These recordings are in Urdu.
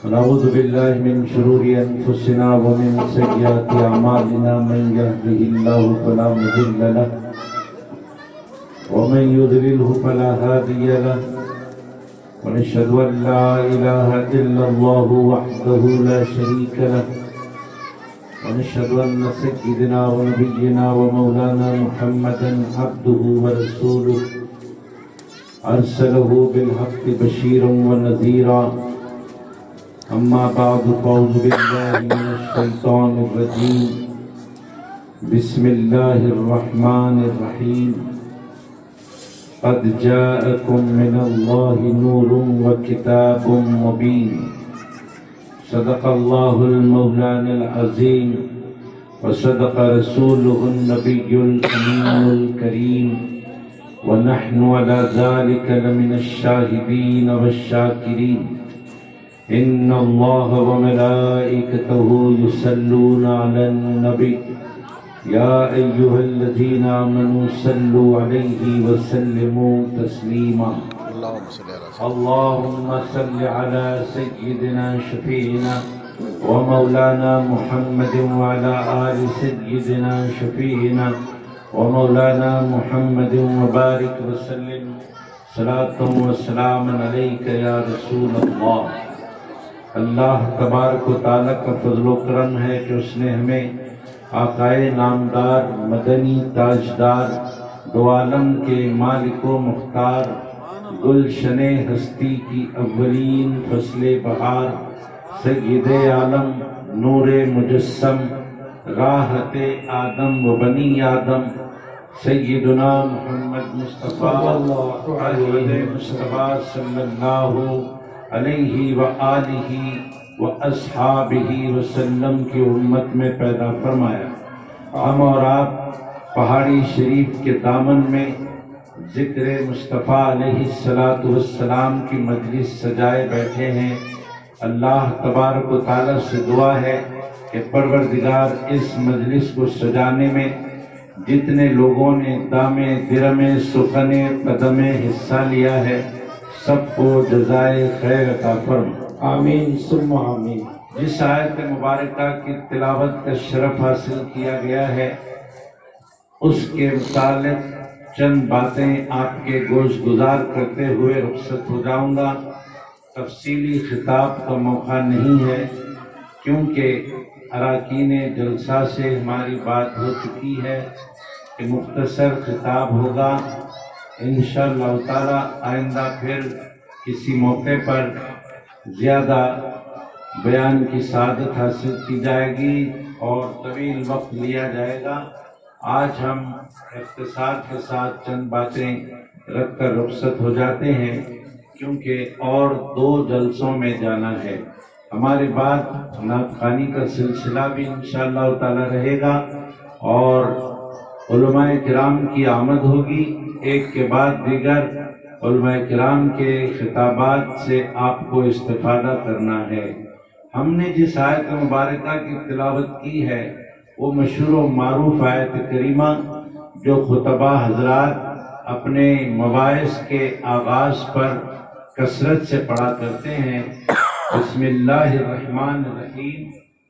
ونعوذ بالله من شرور أنفسنا ومن سيئات أعمالنا من يهده الله فلا مضل له ومن يضلله فلا هادي له ونشهد أن لا إله إلا الله وحده لا شريك له ونشهد أن سيدنا ونبينا ومولانا محمدا عبده ورسوله أرسله بالحق بشيرا ونذيرا أما بعد فأعوذ بالله من الشيطان الرجيم بسم الله الرحمن الرحيم قد جاءكم من الله نور وكتاب مبين صدق الله المولانا العظيم وصدق رسوله النبي الأمين الكريم ونحن على ذلك لمن الشاهدين والشاكرين إن الله وملائكته يصلون على النبي يا أيها الذين آمنوا صلوا عليه وسلموا تسليما اللهم صل على سيدنا شفيعنا ومولانا محمد وعلى آل سيدنا شفيعنا ومولانا محمد وبارك وسلم صلاة وسلام عليك يا رسول الله۔ اللہ تبارک و تعالیٰ کا فضل و کرم ہے کہ اس نے ہمیں آقائے نامدار مدنی تاجدار دو عالم کے مالک و مختار گلشن ہستی کی اولین فصل بہار سید عالم نور مجسم راحت آدم و بنی آدم سیدنا محمد مصطفیٰ صلی اللہ علیہ وآلہ واصحابہ وسلم کی امت میں پیدا فرمایا۔ ہم اور آپ پہاڑی شریف کے دامن میں ذکر مصطفیٰ علیہ السلام کی مجلس سجائے بیٹھے ہیں۔ اللہ تبارک و تعالیٰ سے دعا ہے کہ پروردگار اس مجلس کو سجانے میں جتنے لوگوں نے دامے درمے سخنے قدمے حصہ لیا ہے سب کو جزائے خیر عطا فرما، آمین ثم آمین۔ جس آیت مبارکہ کی تلاوت کا شرف حاصل کیا گیا ہے اس کے متعلق چند باتیں آپ کے گوش گزار کرتے ہوئے رخصت ہو جاؤں گا۔ تفصیلی خطاب کا موقع نہیں ہے کیونکہ اراکین جلسہ سے ہماری بات ہو چکی ہے کہ مختصر خطاب ہوگا۔ انشاءاللہ تعالی آئندہ پھر کسی موقع پر زیادہ بیان کی سعادت حاصل کی جائے گی اور طویل وقت لیا جائے گا۔ آج ہم اختصار کے ساتھ چند باتیں رکھ کر رخصت ہو جاتے ہیں کیونکہ اور 2 جلسوں میں جانا ہے۔ ہمارے بعد نعت خوانی کا سلسلہ بھی انشاءاللہ تعالی رہے گا اور علماء کرام کی آمد ہوگی، ایک کے بعد دیگر علماء کرام کے خطابات سے آپ کو استفادہ کرنا ہے۔ ہم نے جس آیت مبارکہ کی تلاوت کی ہے وہ مشہور و معروف آیت کریمہ جو خطبہ حضرات اپنے مباحث کے آغاز پر کثرت سے پڑھا کرتے ہیں۔ بسم اللہ الرحمن الرحیم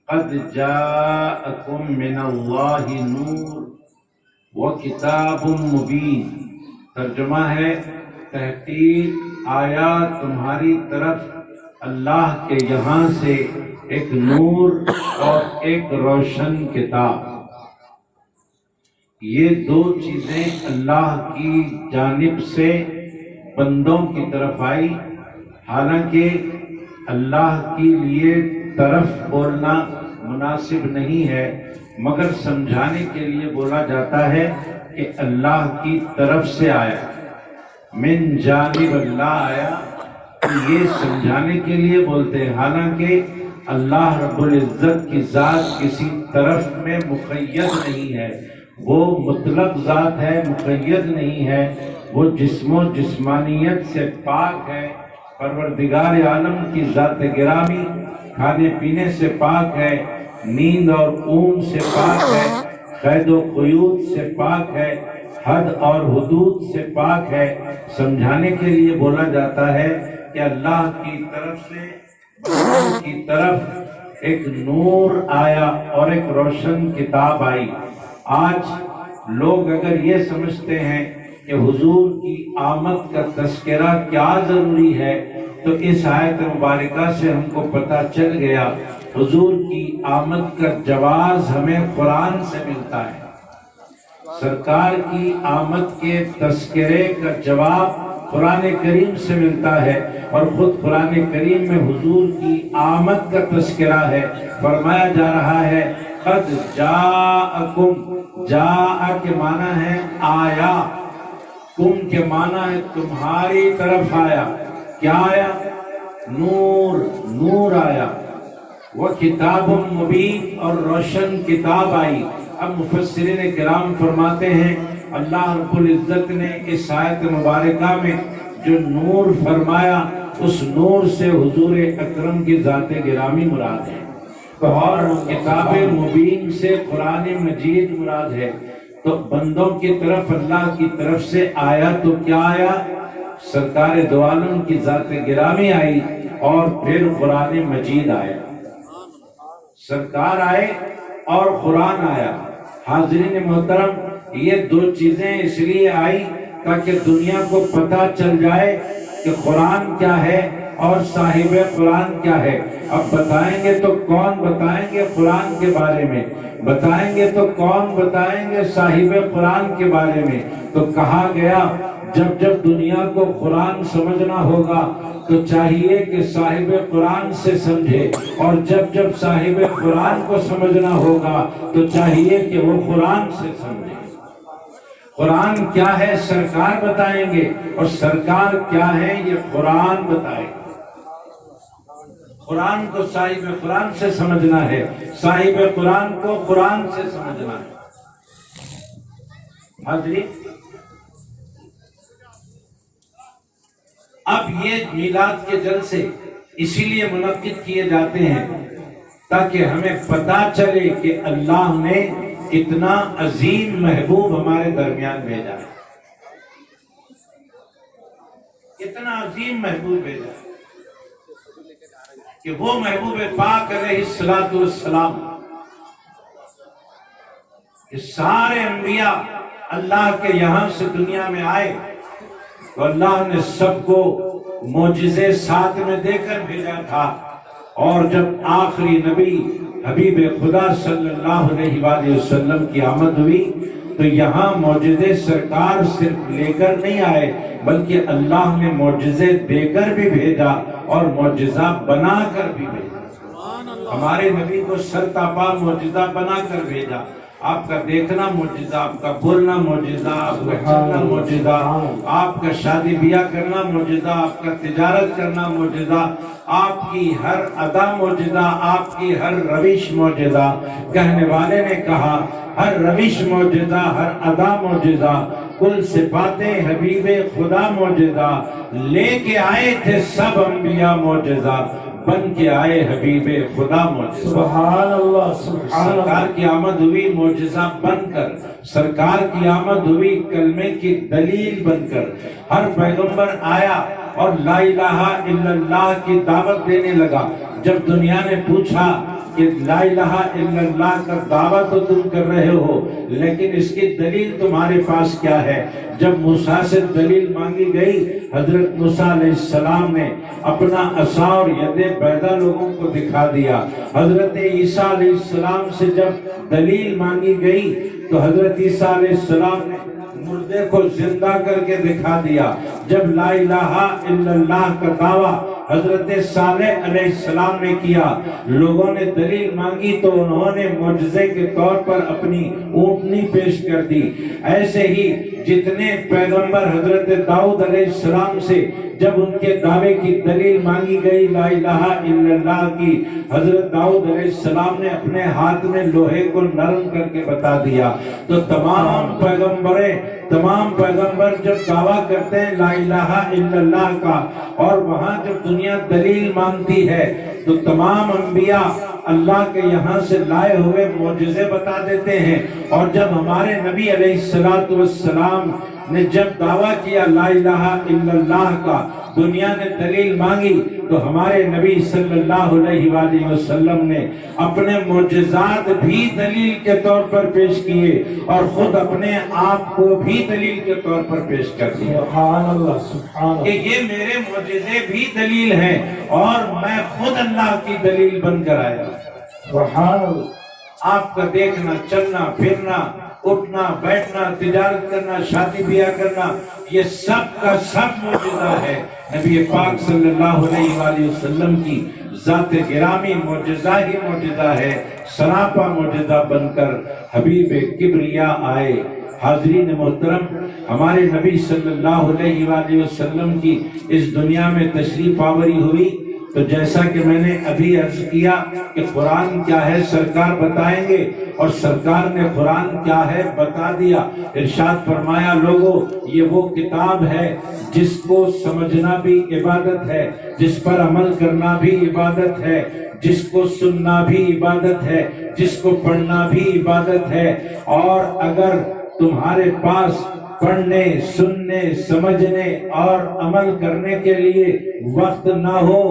قد جاءکم من اللہ نور وکتاب مبین۔ ترجمہ ہے تحقیق آیا تمہاری طرف اللہ کے یہاں سے ایک نور اور ایک روشن کتاب۔ یہ 2 چیزیں اللہ کی جانب سے بندوں کی طرف آئی، حالانکہ اللہ کے لیے طرف بولنا مناسب نہیں ہے مگر سمجھانے کے لیے بولا جاتا ہے کہ اللہ کی طرف سے آیا، من جانب اللہ آیا، تو یہ سمجھانے کے لیے بولتے ہیں۔ حالانکہ اللہ رب العزت کی ذات کسی طرف میں مقید نہیں ہے، وہ مطلق ذات ہے، مقید نہیں ہے، وہ جسم و جسمانیت سے پاک ہے۔ پروردگار عالم کی ذات گرامی کھانے پینے سے پاک ہے، نیند اور اونگ سے پاک ہے، قید و قیود سے پاک ہے، حد اور حدود سے پاک ہے۔ سمجھانے کے لیے بولا جاتا ہے کہ اللہ کی طرف سے کی طرف ایک نور آیا اور ایک روشن کتاب آئی۔ آج لوگ اگر یہ سمجھتے ہیں کہ حضور کی آمد کا تذکرہ کیا ضروری ہے، تو اس آیت مبارکہ سے ہم کو پتہ چل گیا حضور کی آمد کا جواز ہمیں قرآن سے ملتا ہے۔ سرکار کی آمد کے تذکرے کا جواب قرآن کریم سے ملتا ہے، اور خود قرآن کریم میں حضور کی آمد کا تذکرہ ہے۔ فرمایا جا رہا ہے قد جاءکم، جاء کے معنی ہے آیا، کم کے معنی ہے تمہاری طرف آیا۔ کیا آیا؟ نور، نور آیا۔ وہ کتاب مبین، اور روشن کتاب آئی۔ اب مفسرین کرام فرماتے ہیں اللہ رب العزت نے اس آیت مبارکہ میں جو نور فرمایا، اس نور سے حضور اکرم کی ذات گرامی مراد ہے، اور کتاب مبین سے قرآن مجید مراد ہے۔ تو بندوں کی طرف اللہ کی طرف سے آیا تو کیا آیا؟ سرکار دو عالم کی ذات گرامی آئی، اور پھر قرآن مجید آیا۔ سرکار آئے اور قرآن آیا۔ حاضرین محترم، یہ دو چیزیں اس لیے آئی تاکہ دنیا کو پتہ چل جائے کہ قرآن کیا ہے اور صاحب قرآن کیا ہے۔ اب بتائیں گے تو کون بتائیں گے قرآن کے بارے میں؟ بتائیں گے تو کون بتائیں گے صاحب قرآن کے بارے میں؟ تو کہا گیا جب جب دنیا کو قرآن سمجھنا ہوگا تو چاہیے کہ صاحب قرآن سے سمجھے، اور جب جب صاحب قرآن کو سمجھنا ہوگا تو چاہیے کہ وہ قرآن سے سمجھے۔ قرآن کیا ہے سرکار بتائیں گے، اور سرکار کیا ہے یہ قرآن بتائے گا۔ قرآن کو صاحب قرآن سے سمجھنا ہے، صاحب قرآن کو قرآن سے سمجھنا ہے۔ حاضرین، اب یہ میلاد کے جلسے اسی لیے منعقد کیے جاتے ہیں تاکہ ہمیں پتہ چلے کہ اللہ نے اتنا عظیم محبوب ہمارے درمیان بھیجا ہے، اتنا عظیم محبوب بھیجا ہے کہ وہ محبوب پاک علیہ الصلوۃ والسلام کہ سارے انبیاء اللہ کے یہاں سے دنیا میں آئے تو اللہ نے سب کو معجزے ساتھ میں دے کر بھیجا تھا، اور جب آخری نبی حبیب خدا صلی اللہ علیہ وآلہ وسلم کی آمد ہوئی تو یہاں معجزے سرکار صرف لے کر نہیں آئے بلکہ اللہ نے معجزے دے کر بھی بھیجا اور معجزہ بنا کر بھی بھیجا۔ ہمارے نبی کو سرتاپا معجزہ بنا کر بھیجا۔ آپ کا دیکھنا معجزہ، آپ کا بولنا معجزہ، آپ کا چلنا معجزہ، آپ کا شادی بیاہ کرنا معجزہ، آپ کا تجارت کرنا معجزہ، آپ کی ہر ادا معجزہ، آپ کی ہر روش معجزہ۔ کہنے والے نے کہا ہر روش معجزہ، ہر ادا معجزہ، کل صفات حبیب خدا معجزہ، لے کے آئے تھے سب انبیاء معجزہ، بن کے آئے حبیب خدا معجزہ۔ سبحان اللہ، سبحان اللہ۔ سرکار کی آمد ہوئی معجزہ بن کر، سرکار کی آمد ہوئی کلمے کی دلیل بن کر۔ ہر پیغمبر آیا اور لا الہ الا اللہ کی دعوت دینے لگا۔ جب دنیا نے پوچھا کہ لا الہ الا اللہ کا دعویٰ تو تم کر رہے ہو لیکن اس کی دلیل تمہارے پاس کیا ہے؟ جب موسیٰ سے دلیل مانگی گئی، حضرت موسیٰ علیہ السلام نے اپنا عصا اور ید بیضا لوگوں کو دکھا دیا۔ حضرت عیسیٰ علیہ السلام سے جب دلیل مانگی گئی تو حضرت عیسیٰ علیہ السلام نے مردے کو زندہ کر کے دکھا دیا۔ جب لا الہ الا اللہ کا دعویٰ حضرت صالح علیہ السلام نے کیا، لوگوں نے دلیل مانگی تو انہوں نے معجزے کے طور پر اپنی اونٹنی پیش کر دی۔ ایسے ہی جتنے پیغمبر حضرت داؤد علیہ السلام سے جب ان کے دعوے کی دلیل مانگی گئی لا الہ الا اللہ کی، حضرت داؤد علیہ السلام نے اپنے ہاتھ میں لوہے کو نرم کر کے بتا دیا۔ تو تمام پیغمبر جب دعویٰ کرتے ہیں لا الہ الا اللہ کا، اور وہاں جب دنیا دلیل مانگتی ہے تو تمام انبیاء اللہ کے یہاں سے لائے ہوئے معجزے بتا دیتے ہیں۔ اور جب ہمارے نبی علیہ الصلوۃ والسلام نے جب دعویٰ کیا لا الہ الا اللہ کا، دنیا نے دلیل مانگی، تو ہمارے نبی صلی اللہ علیہ وآلہ وسلم نے اپنے معجزات بھی دلیل کے طور پر پیش کیے اور خود اپنے آپ کو بھی دلیل کے طور پر پیش کر دیا۔ سبحان اللہ، سبحان اللہ، کہ یہ میرے معجزے بھی دلیل ہیں اور میں خود اللہ کی دلیل بن کر آیا۔ سبحان اللہ۔ آپ کا دیکھنا، چلنا، پھرنا، اٹھنا، بیٹھنا، تجارت کرنا، شادی بیاہ کرنا، یہ سب کا سب معجزہ ہے۔ نبی پاک صلی اللہ علیہ وآلہ وسلم کی ذات گرامی معجزہ ہی معجزہ ہے، سراپا معجزہ بن کر حبیب کبریا آئے۔ حاضرین محترم، ہمارے نبی صلی اللہ علیہ وآلہ وسلم کی اس دنیا میں تشریف آوری ہوئی تو جیسا کہ میں نے ابھی عرض کیا کہ قرآن کیا ہے سرکار بتائیں گے، اور سرکار نے قرآن کیا ہے بتا دیا۔ ارشاد فرمایا، لوگوں یہ وہ کتاب ہے جس کو سمجھنا بھی عبادت ہے، جس پر عمل کرنا بھی عبادت ہے، جس کو سننا بھی عبادت ہے، جس کو پڑھنا بھی عبادت ہے۔ اور اگر تمہارے پاس پڑھنے، سننے، سمجھنے اور عمل کرنے کے لیے وقت نہ ہو،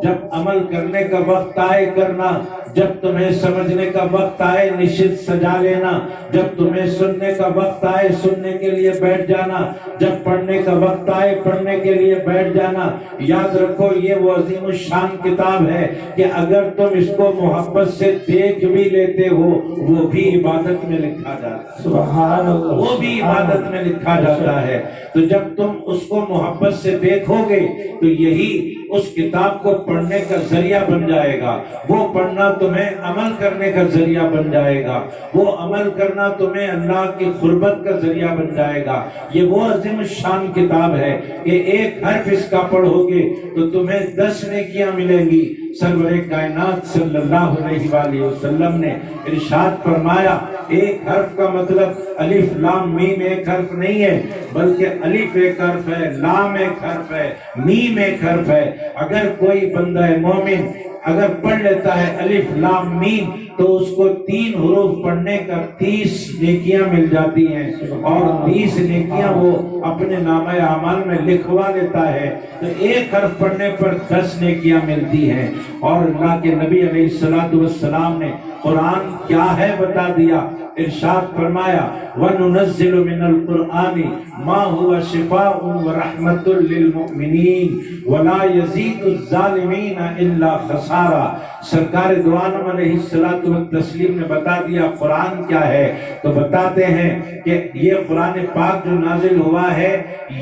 جب عمل کرنے کا وقت آئے کرنا، جب تمہیں سمجھنے کا وقت آئے نشست سجا لینا، جب تمہیں سننے کا وقت آئے سننے کے لیے بیٹھ جانا، جب پڑھنے کا وقت آئے پڑھنے کے لیے بیٹھ جانا۔ یاد رکھو یہ وہ عظیم الشان کتاب ہے کہ اگر تم اس کو محبت سے دیکھ بھی لیتے ہو وہ بھی عبادت میں لکھا جاتا ہے۔ سبحان اللہ، وہ بھی عبادت میں لکھا جاتا ہے۔ تو جب تم اس کو محبت سے دیکھو گے تو یہی اس کتاب کو پڑھنے کا ذریعہ بن جائے گا، وہ پڑھنا تمہیں عمل کرنے کا ذریعہ بن جائے گا، وہ عمل کرنا تمہیں اللہ کی قربت کا ذریعہ بن جائے گا۔ یہ وہ عظیم الشان کتاب ہے کہ ایک حرف اس کا پڑھو گے تو تمہیں 10 نیکیاں ملیں گی۔ سرور کائنات صلی اللہ علیہ وآلہ وسلم نے ارشاد فرمایا، ایک حرف کا مطلب الف لام میم ایک حرف نہیں ہے، بلکہ الف ایک حرف ہے، لام ایک حرف ہے، میم ایک حرف ہے۔ اگر کوئی بندہ مومن اگر پڑھ لیتا ہے الف لام میم تو اس کو 3 حروف پڑھنے کا 30 نیکیاں مل جاتی ہیں، اور 30 نیکیاں وہ اپنے نامہ اعمال میں لکھوا لیتا ہے۔ تو ایک حرف پڑھنے پر 10 نیکیاں ملتی ہیں۔ اور اللہ کے نبی علیہ السلام نے قرآن کیا ہے بتا دیا۔ ارشاد فرمایا، وَنُنَزِّلُ مِنَ الْقُرْآنِ مَا هُوَ شِفَاءٌ وَرَحْمَةٌ لِّلْمُؤْمِنِينَ وَلَا يَزِيدُ الظَّالِمِينَ إِلَّا خَسَارًا۔ سرکار دو عالم علیہ الصلوۃ والتسلیم نے بتا دیا قرآن کیا ہے، تو بتاتے ہیں کہ یہ قرآن پاک جو نازل ہوا ہے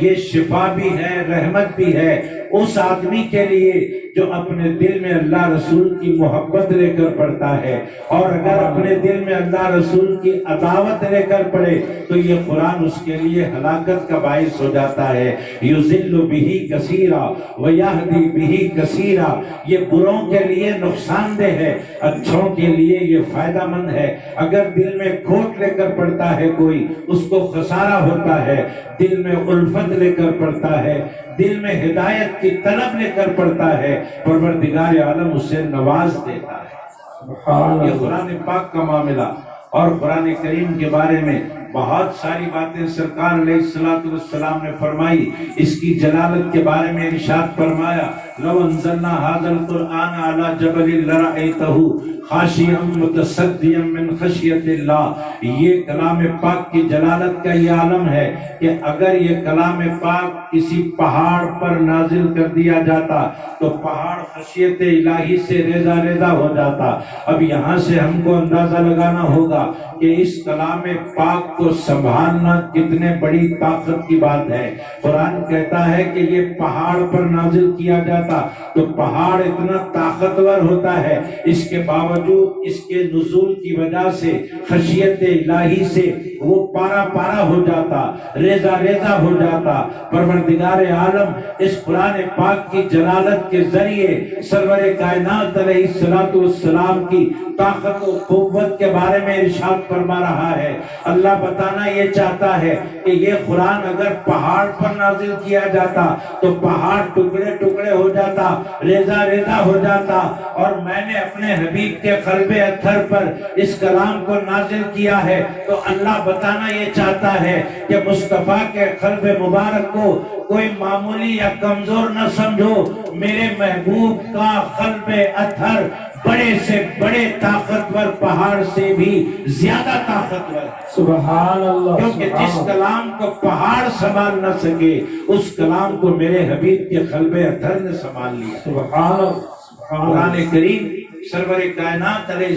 یہ شفا بھی ہے، رحمت بھی ہے اس آدمی کے لیے جو اپنے دل میں اللہ رسول کی محبت لے کر پڑھتا ہے، اور اگر اپنے دل میں اللہ رسول کی عداوت لے کر پڑھے تو یہ قرآن اس کے لیے ہلاکت کا باعث ہو جاتا ہے۔ یضل بہ کثیرا ویہدی بہ کثیرا، یہ بروں کے لیے نقصان دہ ہے، اچھوں کے لیے یہ فائدہ مند ہے۔ اگر دل میں کھوٹ لے کر پڑھتا ہے کوئی اس کو خسارہ ہوتا ہے، دل میں الفت لے کر پڑھتا ہے، دل میں ہدایت کی طلب لے کر پڑھتا ہے، پروردگار عالم اسے نواز دیتا ہے۔ یہ قرآن پاک کا معاملہ۔ اور قرآن کریم کے بارے میں بہت ساری باتیں سرکار علیہ السلام نے فرمائی۔ اس کی جلالت کے بارے میں ارشاد فرمایا، لو انزلنا هذا القرآن على جبل لرأيته خاشعا متصدعا من خشیت اللہ۔ یہ کلام پاک کی جلالت کا یہ عالم ہے کہ اگر یہ کلام پاک کسی پہاڑ پر نازل کر دیا جاتا تو پہاڑ خشیت الہی سے ریزہ ریزہ ہو جاتا۔ اب یہاں سے ہم کو اندازہ لگانا ہوگا کہ اس کلام پاک کو سنبھالنا کتنے بڑی طاقت کی بات ہے۔ قرآن کہتا ہے کہ یہ پہاڑ پر نازل کیا جاتا تو پہاڑ اتنا طاقتور ہوتا ہے، اس کے باوجود اس کے نزول کی وجہ سے خشیت الہی سے وہ پارا پارا ہو جاتا، ریزہ ریزہ ہو جاتا۔ پروردگار عالم اس قرآن پاک کی جلالت کے ذریعے سرور کائنات علیہ السلام کی طاقت و قوت کے بارے میں ارشاد فرما رہا ہے۔ اللہ بتانا یہ چاہتا ہے کہ یہ قرآن اگر پہاڑ پر نازل کیا جاتا تو پہاڑ ٹکڑے ٹکڑے ہو جاتا، ریزہ ریزہ ہو جاتا، اور میں نے اپنے حبیب کے قلب اطہر پر اس کلام کو نازل کیا ہے، تو اللہ بتانا یہ چاہتا ہے کہ مصطفیٰ کے قلب مبارک کو کوئی معمولی یا کمزور نہ سمجھو، میرے محبوب کا قلب اطہر بڑے سے بڑے طاقتور پہاڑ سے بھی زیادہ طاقتور ہے۔ سبحان اللہ، کیونکہ جس کلام کو پہاڑ سنبھال نہ سکے، اس کلام کو میرے حبیب کے قلب اطہر نے سنبھال لیا۔ سبحان اللہ، سبحان اللہ۔ قرآن کریم سرور کائنات علیہ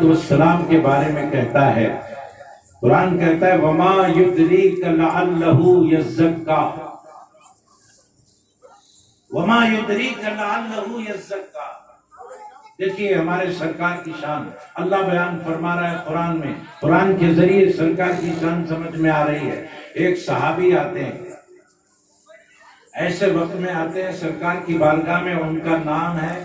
السلام کے بارے میں کہتا ہے، قرآن کہتا ہے وَمَا يُدْرِيكَ لَعَلَّهُ يَزَّكَّىٰ، وَمَا يُدْرِيكَ لَعَلَّهُ يَزَّكَّىٰ۔ دیکھیے ہمارے سرکار کی شان اللہ بیان فرما رہا ہے قرآن میں، قرآن کے ذریعے سرکار کی شان سمجھ میں آ رہی ہے۔ ایک صحابی آتے ہیں، ایسے وقت میں آتے ہیں سرکار کی بارگاہ میں، ان کا نام ہے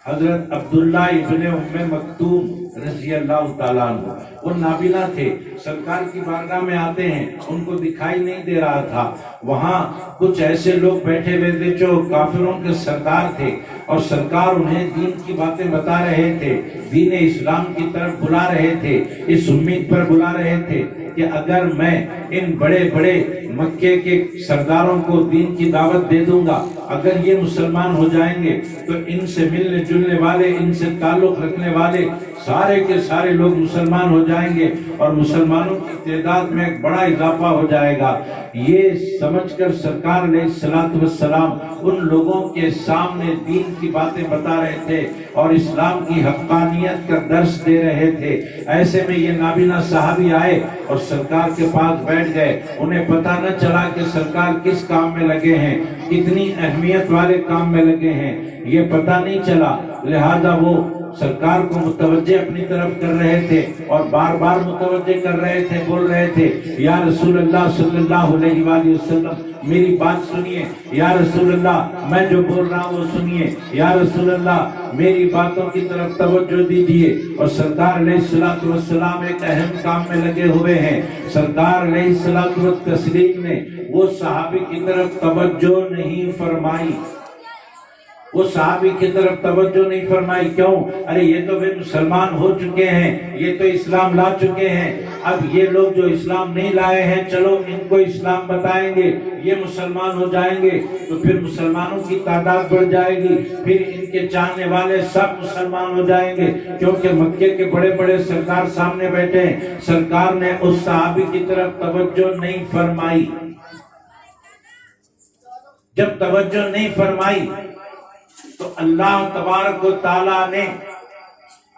حضرت عبداللہ ابن ام مکتوم رضی اللہ تعالیٰ عنہ۔ وہ نابینا تھے، سرکار کی بارگاہ میں آتے ہیں، ان کو دکھائی نہیں دے رہا تھا۔ وہاں کچھ ایسے لوگ بیٹھے ہوئے تھے جو کافروں کے سردار تھے، اور سرکار انہیں دین کی باتیں بتا رہے تھے، دین اسلام کی طرف بلا رہے تھے، اس امید پر بلا رہے تھے کہ اگر میں ان بڑے بڑے مکے کے سرداروں کو دین کی دعوت دے دوں گا، اگر یہ مسلمان ہو جائیں گے تو ان سے ملنے جلنے والے، ان سے تعلق رکھنے والے سارے کے سارے لوگ مسلمان ہو جائیں گے، اور مسلمانوں کی تعداد میں ایک بڑا اضافہ ہو جائے گا۔ یہ سمجھ کر سرکار علیہ السلام ان لوگوں کے سامنے دین کی باتیں بتا رہے تھے اور اسلام کی حقانیت کا درس دے رہے تھے۔ ایسے میں یہ نابینا صحابی آئے اور سرکار کے پاس بیٹھ گئے۔ انہیں پتہ نہ چلا کہ سرکار کس کام میں لگے ہیں، کتنی اہمیت والے کام میں لگے ہیں، یہ پتہ نہیں چلا، لہذا وہ سرکار کو متوجہ اپنی طرف کر رہے تھے اور بار بار متوجہ کر رہے تھے، بول رہے تھے یا رسول اللہ صلی اللہ علیہ وآلہ وسلم میری بات سنیے، یا رسول اللہ میں جو بول رہا ہوں وہ سنیے، یا رسول اللہ میری باتوں کی طرف توجہ دیجیے۔ اور سرکار علیہ السلام ایک اہم کام میں لگے ہوئے ہیں۔ سرکار علیہ السلام نے وہ صحابی کی طرف توجہ نہیں فرمائی، وہ صحابی کی طرف توجہ نہیں فرمائی۔ کیوں؟ ارے یہ تو وہ مسلمان ہو چکے ہیں، یہ تو اسلام لا چکے ہیں، اب یہ لوگ جو اسلام نہیں لائے ہیں چلو ان کو اسلام بتائیں گے، یہ مسلمان ہو جائیں گے تو پھر مسلمانوں کی تعداد بڑھ جائے گی، پھر ان کے چاہنے والے سب مسلمان ہو جائیں گے، کیونکہ مکے کے بڑے بڑے سردار سامنے بیٹھے ہیں۔ سرکار نے اس صحابی کی طرف توجہ نہیں فرمائی۔ جب توجہ نہیں فرمائی تو اللہ تبارک و تعالیٰ نے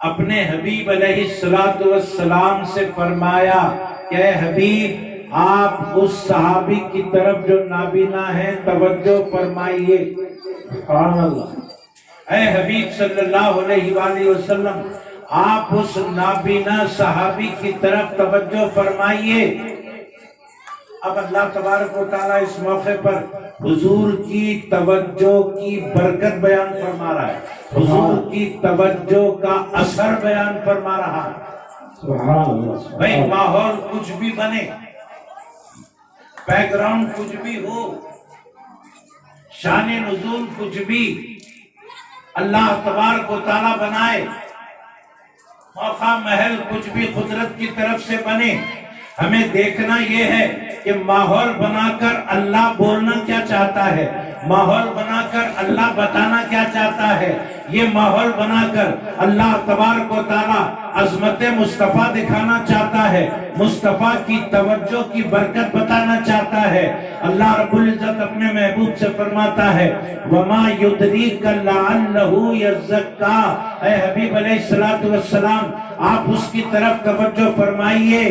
اپنے حبیب علیہ السلام سے فرمایا کہ اے حبیب آپ اس صحابی کی طرف جو نابینا ہے توجہ فرمائیے۔ سبحان اللہ۔ اے حبیب صلی اللہ علیہ وآلہ وسلم آپ اس نابینا صحابی کی طرف توجہ فرمائیے۔ اب اللہ تبارک و تعالیٰ اس موقع پر حضور کی توجہ کی برکت بیان فرما رہا ہے، حضور کی توجہ کا اثر بیان فرما رہا ہے۔ سبحان اللہ۔ بھئی ماحول کچھ بھی بنے، بیک گراؤنڈ کچھ بھی ہو، شان نزول کچھ بھی اللہ تبارک و تعالیٰ بنائے، موقع محل کچھ بھی قدرت کی طرف سے بنے، ہمیں دیکھنا یہ ہے کہ ماحول بنا کر اللہ بولنا کیا چاہتا ہے، ماحول بنا کر اللہ بتانا کیا چاہتا ہے۔ یہ ماحول بنا کر اللہ تبارک و تعالیٰ عظمت مصطفیٰ دکھانا چاہتا ہے، مصطفیٰ کی توجہ کی برکت بتانا چاہتا ہے۔ اللہ رب العزت اپنے محبوب سے فرماتا ہے وَمَا يُدْرِيكَ لَعَلَّهُ يَزَّكَّىٰ، اے حبیب علیہ السلام آپ اس کی طرف توجہ فرمائیے۔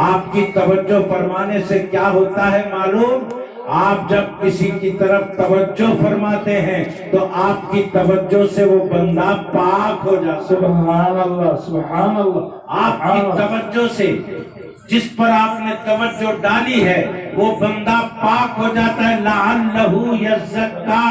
آپ کی توجہ فرمانے سے کیا ہوتا ہے معلوم؟ آپ جب کسی کی طرف توجہ فرماتے ہیں تو آپ کی توجہ سے وہ بندہ پاک ہو جاتا ہے۔ سبحان اللہ، سبحان اللہ۔ آپ کی توجہ سے جس پر آپ نے توجہ ڈالی ہے وہ بندہ پاک ہو جاتا ہے۔ لعلہ یزکا،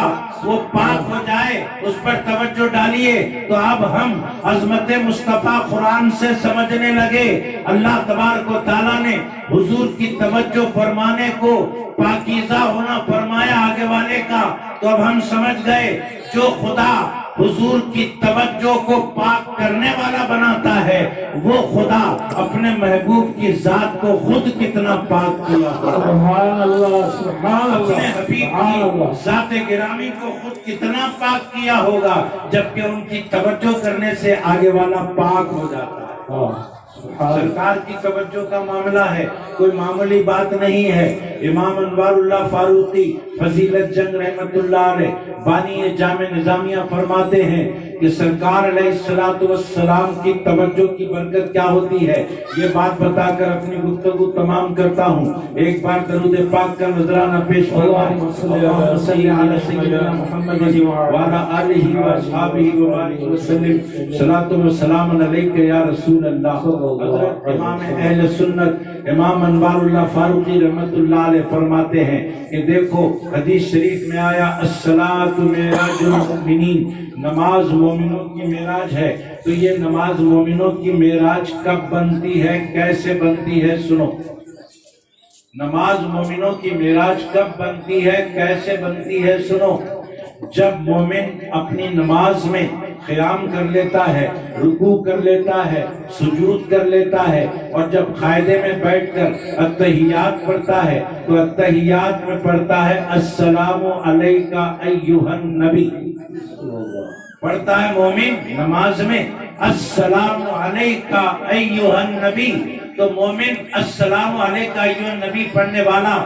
وہ پاک ہو جائے، اس پر توجہ ڈالیے تو اب ہم عظمت مصطفیٰ قرآن سے سمجھنے لگے۔ اللہ تبارک و تعالیٰ نے حضور کی توجہ فرمانے کو پاکیزہ ہونا فرمایا آگے والے کا، تو اب ہم سمجھ گئے جو خدا حضور کی توجہ کو پاک کرنے والا بناتا ہے وہ خدا اپنے محبوب کی ذات کو خود کتنا پاک کیا سبحان اللہ سبحان اپنے اللہ حبیب سبحان کی اللہ ذات گرامی کو خود کتنا پاک کیا ہوگا جبکہ ان کی توجہ کرنے سے آگے والا پاک ہو جاتا ہے سرکار کی توجہ کا معاملہ ہے کوئی معمولی بات نہیں ہے امام انوار اللہ فاروقی فضیلت جنگ رحمت اللہ علیہ بانی جامع نظامیہ فرماتے ہیں کہ سرکار علیہ السلام کی توجہ کی برکت کیا ہوتی ہے یہ بات بتا کر اپنی گفتگو تمام کرتا ہوں ایک بار درود پاک کا نذرانہ پیش فرمائیں اللہم صلی علی سیدنا محمد وعلی آلہ واصحابہ وبارک وسلم صلاۃ و سلام علیک یا رسول اللہ حضرت امام اہل سنت امام انوار اللہ فاروقی رحمت اللہ علیہ فرماتے ہیں کہ دیکھو حدیث شریف میں آیا الصلاۃ معراج المؤمنین نماز مومنوں کی معراج ہے تو یہ نماز مومنوں کی معراج کب بنتی ہے کیسے بنتی ہے سنو نماز مومنوں کی معراج کب بنتی ہے کیسے بنتی ہے سنو جب مومن اپنی نماز میں قیام کر لیتا ہے رکوع کر لیتا ہے سجود کر لیتا ہے اور جب قاعدے میں بیٹھ کر التحیات پڑھتا ہے تو التحیات میں پڑھتا ہے السلام علیکہ ایھا النبی پڑھتا ہے مومن نماز میں السلام علیکہ ایھا النبی تو مومن السلام علیکہ ایھا النبی پڑھنے والا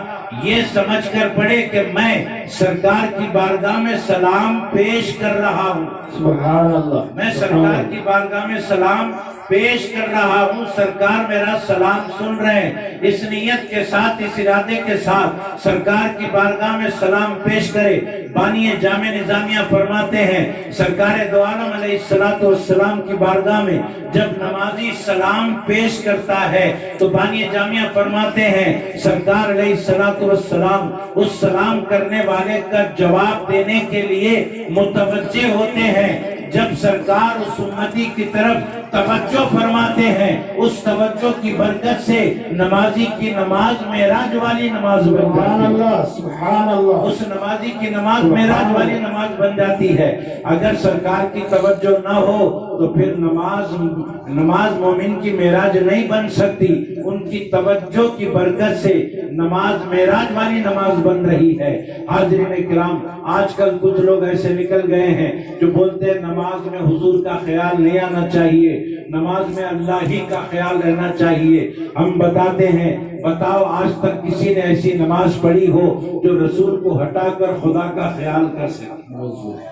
یہ سمجھ کر پڑھے کہ میں سرکار کی بارگاہ میں سلام پیش کر رہا ہوں سبحان اللہ میں سرکار کی بارگاہ میں سلام پیش کر رہا ہوں سرکار میرا سلام سن رہے ہیں اس نیت کے ساتھ اس ارادے کے ساتھ سرکار کی بارگاہ میں سلام پیش کرے بانی جامع نظامیہ فرماتے ہیں سرکار دو عالم علیہ السلام کی بارگاہ میں جب نمازی سلام پیش کرتا ہے تو بانی جامعہ فرماتے ہیں سرکار علیہ السلام اس سلام کرنے والے کا جواب دینے کے لیے متوجہ ہوتے ہیں جب سرکار اس امتی کی طرف توجہ فرماتے ہیں اس توجہ کی برکت سے نمازی کی نماز معراج والی نماز بن سبحان جاتی ہے اللہ سبحان اللہ اس نمازی کی نماز معراج والی نماز بن جاتی ہے اگر سرکار کی توجہ نہ ہو تو پھر نماز مومن کی معراج نہیں بن سکتی ان کی توجہ کی برکت سے نماز معراج والی نماز بن رہی ہے حاضرین کرام آج کل کچھ لوگ ایسے نکل گئے ہیں جو بولتے ہیں نماز میں حضور کا خیال نہیں آنا چاہیے نماز میں اللہ ہی کا خیال رہنا چاہیے ہم بتاتے ہیں بتاؤ آج تک کسی نے ایسی نماز پڑھی ہو جو رسول کو ہٹا کر خدا کا خیال کر سکے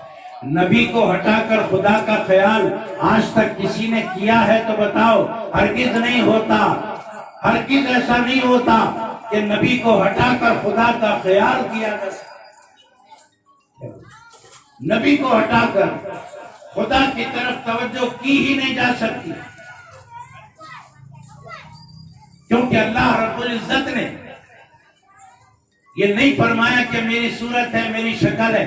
نبی کو ہٹا کر خدا کا خیال آج تک کسی نے کیا ہے تو بتاؤ ہرگز نہیں ہوتا ہرگز ایسا نہیں ہوتا کہ نبی کو ہٹا کر خدا کا خیال کیا جا سکے نبی کو ہٹا کر خدا کی طرف توجہ کی ہی نہیں جا سکتی کیونکہ اللہ رب العزت نے یہ نہیں فرمایا کہ میری صورت ہے میری شکل ہے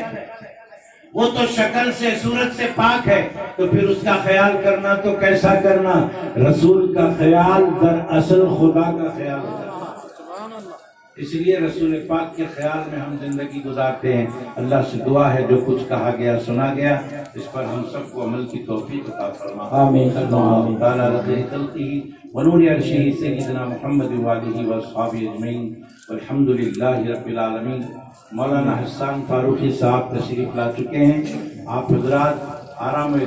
وہ تو شکل سے صورت سے پاک ہے تو پھر اس کا خیال کرنا تو کیسا کرنا رسول کا خیال دراصل خدا کا خیال ہوتا ہے اس لیے رسول پاک کے خیال میں ہم زندگی گزارتے ہیں اللہ سے دعا ہے جو کچھ کہا گیا سنا گیا اس پر ہم سب کو عمل کی توفیق عطا فرما آمین اللہ تعالی رضی خلقہ ونور عرشہ سیدنا محمد وآلہ واصحابہ اجمعین والحمد للہ رب العالمین مولانا حسان فاروقی صاحب تشریف لا چکے ہیں آپ حضرات آرام